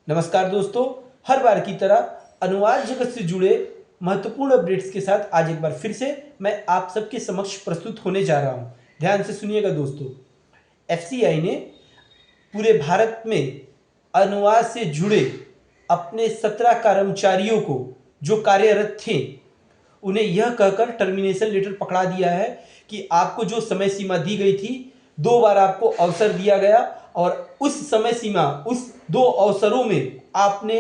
नमस्कार दोस्तों, हर बार की तरह अनुवाद जगत से जुड़े महत्वपूर्ण अपडेट्स के साथ आज एक बार फिर से मैं आप सबके समक्ष प्रस्तुत होने जा रहा हूं। ध्यान से सुनिएगा दोस्तों। एफसीआई ने पूरे भारत में अनुवाद से जुड़े अपने 17 कर्मचारियों को जो कार्यरत थे उन्हें यह कहकर टर्मिनेशन लेटर पकड़ा दिया है कि आपको जो समय सीमा दी गई थी 2 बार आपको अवसर दिया गया और उस समय सीमा, उस 2 अवसरों में आपने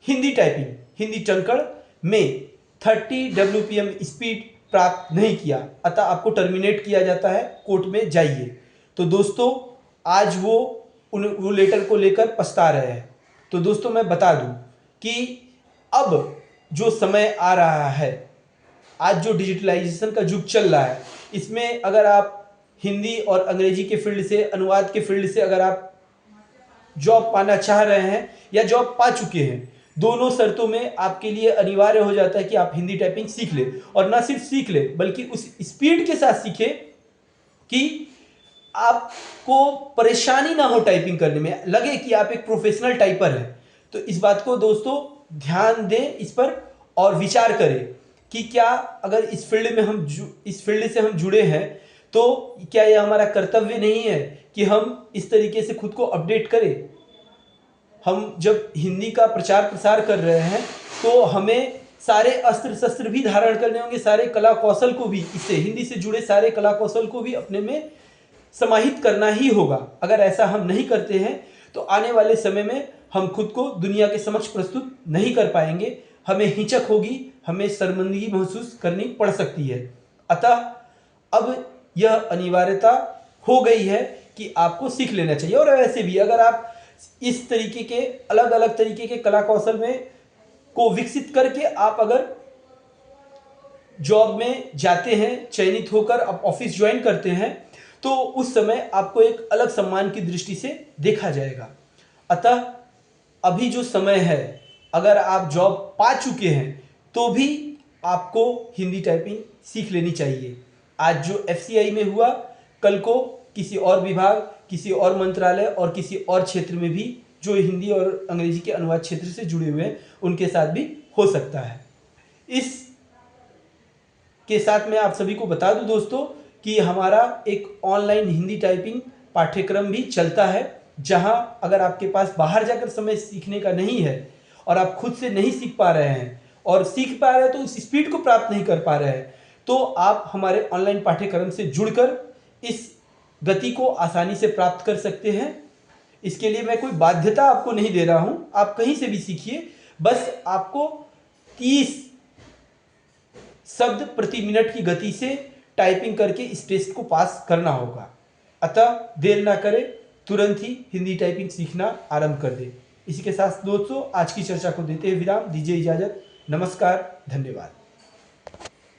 हिंदी टाइपिंग, हिंदी टंकण में 30 WPM स्पीड प्राप्त नहीं किया, अतः आपको टर्मिनेट किया जाता है, कोर्ट में जाइए। तो दोस्तों आज वो लेटर को लेकर पछता रहे हैं। तो दोस्तों मैं बता दूं कि अब जो समय आ रहा है, आज जो डिजिटलाइजेशन का युग चल रहा है, इसमें अगर आप हिंदी और अंग्रेजी के फील्ड से, अनुवाद के फील्ड से अगर आप जॉब पाना चाह रहे हैं या जॉब पा चुके हैं, दोनों शर्तों में आपके लिए अनिवार्य हो जाता है कि आप हिंदी टाइपिंग सीख ले। और ना सिर्फ सीख ले बल्कि उस स्पीड के साथ सीखे कि आपको परेशानी ना हो टाइपिंग करने में, लगे कि आप एक प्रोफेशनल टाइपर हैं। तो इस बात को दोस्तों ध्यान दें इस पर और विचार करें कि क्या अगर इस फील्ड से हम जुड़े हैं तो क्या यह हमारा कर्तव्य नहीं है कि हम इस तरीके से खुद को अपडेट करें। हम जब हिंदी का प्रचार प्रसार कर रहे हैं तो हमें सारे अस्त्र शस्त्र भी धारण करने होंगे, सारे कला कौशल को भी, इससे हिंदी से जुड़े सारे कला कौशल को भी अपने में समाहित करना ही होगा। अगर ऐसा हम नहीं करते हैं तो आने वाले समय में हम खुद को दुनिया के समक्ष प्रस्तुत नहीं कर पाएंगे, हमें हिचक होगी, हमें शर्मिंदगी महसूस करनी पड़ सकती है। अतः अब यह अनिवार्यता हो गई है कि आपको सीख लेना चाहिए। और वैसे भी अगर आप इस तरीके के अलग अलग तरीके के कला कौशल में को विकसित करके आप अगर जॉब में जाते हैं, चयनित होकर आप ऑफिस ज्वाइन करते हैं, तो उस समय आपको एक अलग सम्मान की दृष्टि से देखा जाएगा। अतः अभी जो समय है, अगर आप जॉब पा चुके हैं तो भी आपको हिंदी टाइपिंग सीख लेनी चाहिए। आज जो एफसीआई में हुआ, कल को किसी और विभाग, किसी और मंत्रालय और किसी और क्षेत्र में भी जो हिंदी और अंग्रेजी के अनुवाद क्षेत्र से जुड़े हुए हैं उनके साथ भी हो सकता है। इस के साथ मैं आप सभी को बता दूं दोस्तों कि हमारा एक ऑनलाइन हिंदी टाइपिंग पाठ्यक्रम भी चलता है, जहां अगर आपके पास बाहर जाकर समय सीखने का नहीं है और आप खुद से नहीं सीख पा रहे हैं और सीख पा रहे हैं तो उस स्पीड को प्राप्त नहीं कर पा रहे हैं, तो आप हमारे ऑनलाइन पाठ्यक्रम से जुड़कर इस गति को आसानी से प्राप्त कर सकते हैं। इसके लिए मैं कोई बाध्यता आपको नहीं दे रहा हूं, आप कहीं से भी सीखिए, बस आपको 30 शब्द प्रति मिनट की गति से टाइपिंग करके इस टेस्ट को पास करना होगा। अतः देर ना करें, तुरंत ही हिंदी टाइपिंग सीखना आरंभ कर दें। इसी के साथ दोस्तों आज की चर्चा को देते हुए विराम दीजिए इजाजत। नमस्कार, धन्यवाद।